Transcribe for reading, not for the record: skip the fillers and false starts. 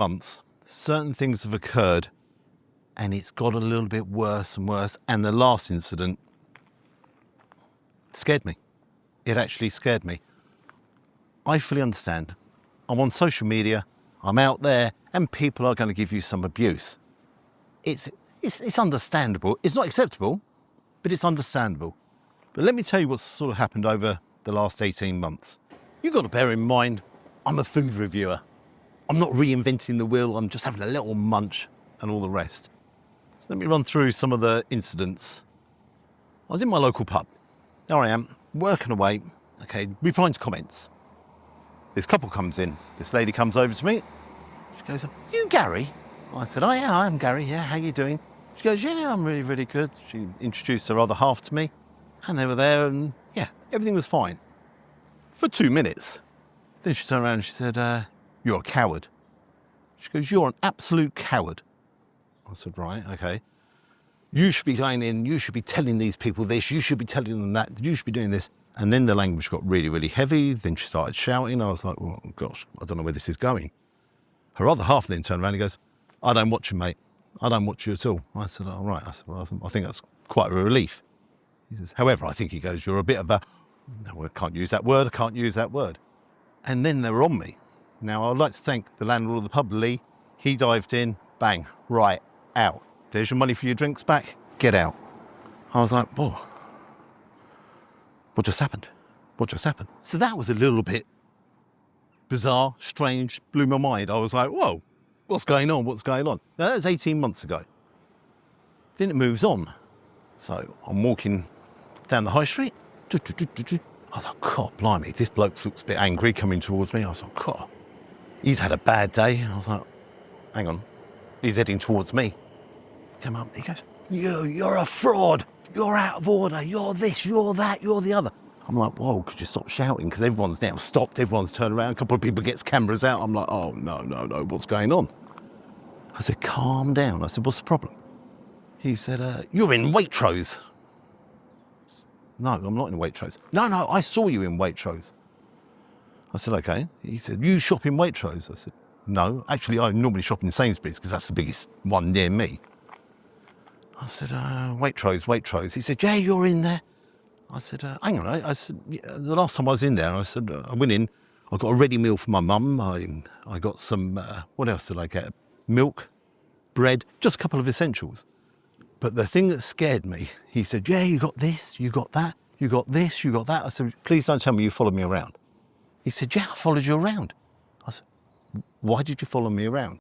months, certain things have occurred and it's got a little bit worse and worse. And the last incident scared me. It actually scared me. I fully understand. I'm on social media, I'm out there, and people are going to give you some abuse. It's understandable. It's not acceptable, but it's understandable. But let me tell you what's sort of happened over the last 18 months. You've got to bear in mind, I'm a food reviewer. I'm not reinventing the wheel, I'm just having a little munch and all the rest. So let me run through some of the incidents. I was in my local pub. There I am, working away, okay, replying to comments. This couple comes in. This lady comes over to me. She goes, "You Gary?" I said, "Oh yeah, I'm Gary, yeah, how you doing?" She goes, "Yeah, I'm really, really good." She introduced her other half to me, and they were there, and yeah, everything was fine. For 2 minutes. Then she turned around and she said, "You're a coward." She goes, "You're an absolute coward." I said, "Right, okay. You should be going in, you should be telling these people this, you should be telling them that, you should be doing this." And then the language got really, really heavy. Then she started shouting. I was like, "Well, gosh, I don't know where this is going." Her other half then turned around and goes, "I don't watch you, mate. I don't watch you at all." I said, "All right." I said, "Well, I think that's quite a relief." He says, "However," I think he goes, "you're a bit of a," no, I can't use that word, I can't use that word. And then they were on me. Now, I'd like to thank the landlord of the pub, Lee. He dived in, bang, right, out. "There's your money for your drinks back, get out." I was like, "Whoa. What just happened? What just happened?" So that was a little bit bizarre, strange, blew my mind. I was like, "Whoa, what's going on? What's going on?" Now, that was 18 months ago. Then it moves on. So I'm walking down the high street. I was like, "God, blimey, this bloke looks a bit angry coming towards me." I was like, "God, he's had a bad day." I was like, "Hang on, he's heading towards me." He came up, he goes, You're a fraud. You're out of order. You're this, you're that, you're the other." I'm like, "Whoa, could you stop shouting?" Because everyone's now stopped, everyone's turned around, a couple of people gets cameras out. I'm like, "Oh, no, what's going on?" I said, "Calm down." I said, "What's the problem?" He said, "You're in Waitrose." "No, I'm not in Waitrose." No, I saw you in Waitrose." I said, "Okay." He said, "You shop in Waitrose?" I said, "No, actually I normally shop in Sainsbury's because that's the biggest one near me." I said, Waitrose." He said, "Yeah, you're in there." I said, "Hang on." I said, "Yeah, the last time I was in there," I said, "I went in, I got a ready meal for my mum. I got some, what else did I get? Milk, bread, just a couple of essentials. But the thing that scared me," he said, "Yeah, you got this, you got that, you got this, you got that." I said, "Please don't tell me you followed me around." He said, "Yeah, I followed you around." I said, "Why did you follow me around?"